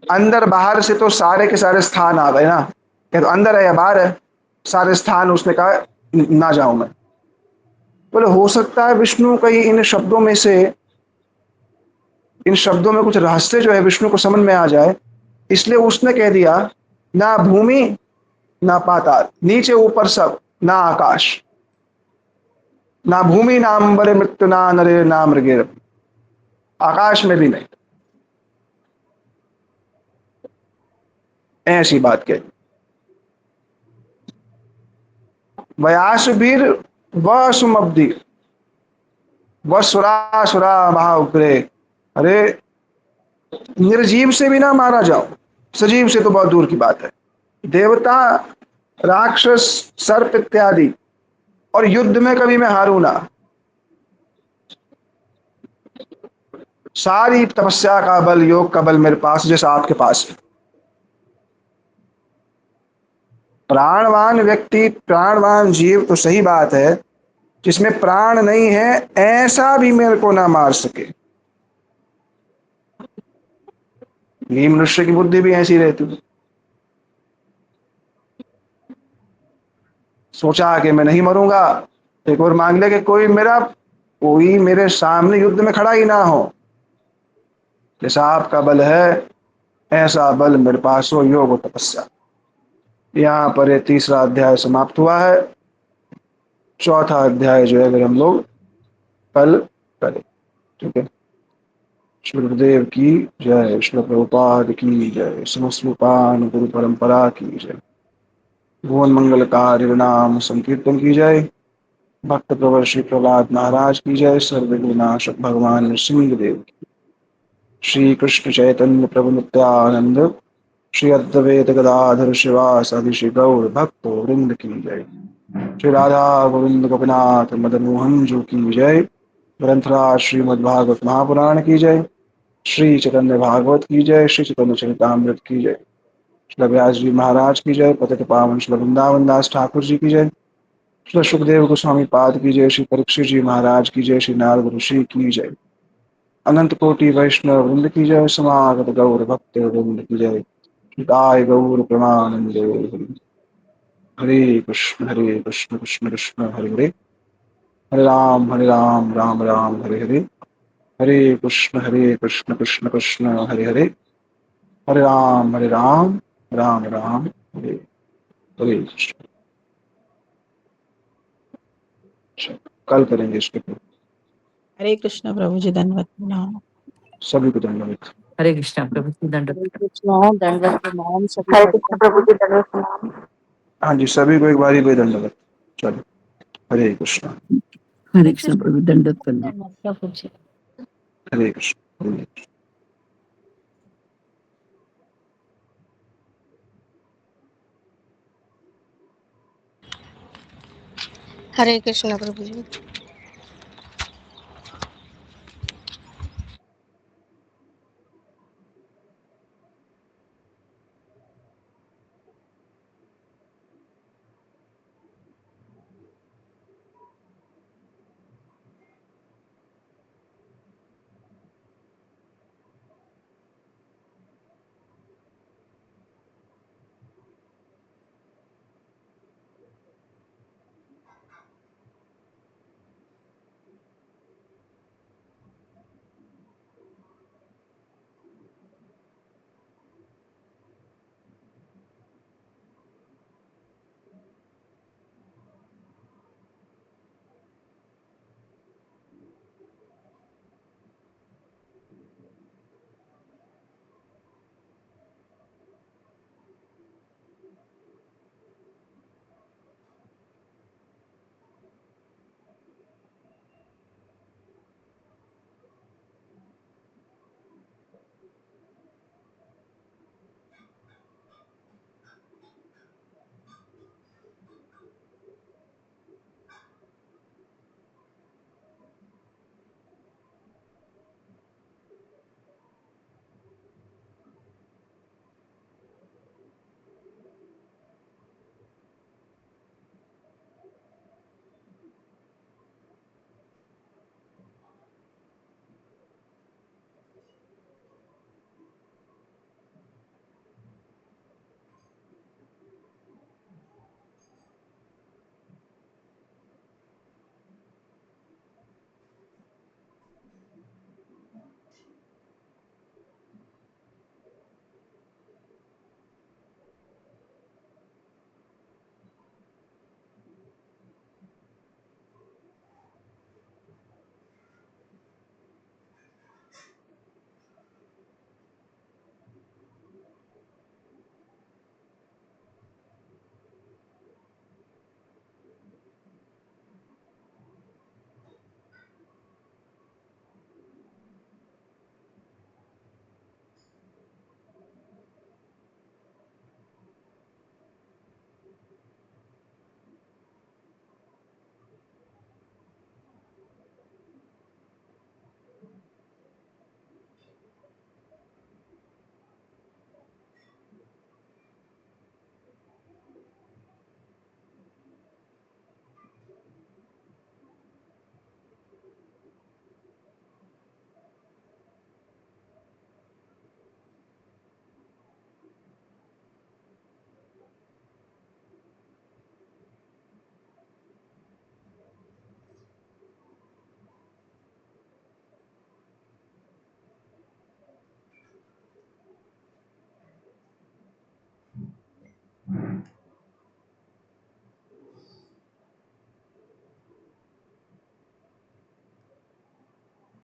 अंदर बाहर से तो सारे के सारे स्थान आ गए ना। या तो अंदर है या बाहर है, सारे स्थान उसने कहा ना जाऊं मैं। बोले हो सकता है विष्णु कहीं इन शब्दों में से, इन शब्दों में कुछ रहस्य जो है विष्णु को समझ में आ जाए, इसलिए उसने कह दिया ना भूमि ना पाताल, नीचे ऊपर सब, ना आकाश, ना भूमि ना अंबर मृत्यु ना नरे ना मृगे, आकाश में भी नहीं। ऐसी बात कह, व्यास वीर व सुमब्धि व सुरा सुरा महाउग्रे। अरे निर्जीव से भी ना मारा जाओ, सजीव से तो बहुत दूर की बात है। देवता, राक्षस, सर्प इत्यादि, और युद्ध में कभी मैं हारू ना। सारी तपस्या का बल, योग का बल मेरे पास जैसा आपके पास है। प्राणवान व्यक्ति, प्राणवान जीव तो सही बात है, जिसमें प्राण नहीं है ऐसा भी मेरे को ना मार सके। ये मनुष्य की बुद्धि भी ऐसी रहती है। सोचा कि मैं नहीं मरूंगा, एक और मांग ले कि कोई मेरे सामने युद्ध में खड़ा ही ना हो। जैसा आपका बल है ऐसा बल मेरे पास हो, योग और तपस्या। यहाँ पर ये तीसरा अध्याय समाप्त हुआ है। चौथा अध्याय जो है अगर हम लोग कल करें। ठीक है। श्री गुरुदेव की जय, श्री प्रभुपाद की जय, समस्त रूपान गुरु परंपरा की जय। भुवन मंगलकारी नाम संकीर्तन की जय। भक्त प्रवर श्री प्रहलाद महाराज की जय। सर्वविनाशक भगवान सिंह देव की। श्री कृष्ण चैतन्य प्रभु नित्यानंद, श्री अद्वैत गदाधर शिवासादि श्री गौर भक्त वृंद की जय। श्री राधा गोविंद गोपीनाथ मदन मोहन जो की जय। ग्रंथराज श्रीमद्भागवत महापुराण की जय। श्री चैतन्य भागवत की जय। श्री चैतन्य चरितामृत की जय। श्री व्यास जी महाराज की जय। पतित पावन श्री वृंदावन दास ठाकुर जी की जय। श्री सुखदेव गोस्वामी पाद की जय। श्री परीक्षित जी महाराज की जय। श्री नारद ऋषि की जय। अनंत कोटि वैष्णव वृंद की जय। समागत गौर भक्त वृंद की जय। गाय गौर प्रमानंदे। हरे कृष्ण कृष्ण कृष्ण हरे हरे, हरे राम राम राम हरे हरे, हरे कृष्ण कृष्ण कृष्ण हरे हरे, हरे राम राम राम हरे हरे कृष्ण। कल करेंगे इसके ऊपर। हरे कृष्ण प्रभु जी, दंडवत प्रणाम। सभी को धन्यवाद। हरे कृष्णा प्रभु जी हरे दंडवत। कृष्ण दंडवत प्रणाम सभी हरे कृष्ण भक्तों प्रभु को। जी दंडवत प्रणाम। हाँ जी, सभी को एक बारी कोई धन्यवाद। चलो, हरे कृष्ण। हरे कृष्ण प्रभु दंडवत प्रणाम। दंडवत प्रभु जी। हरे कृष्ण। हरे कृष्ण। हरे कृष्ण प्रभु जी।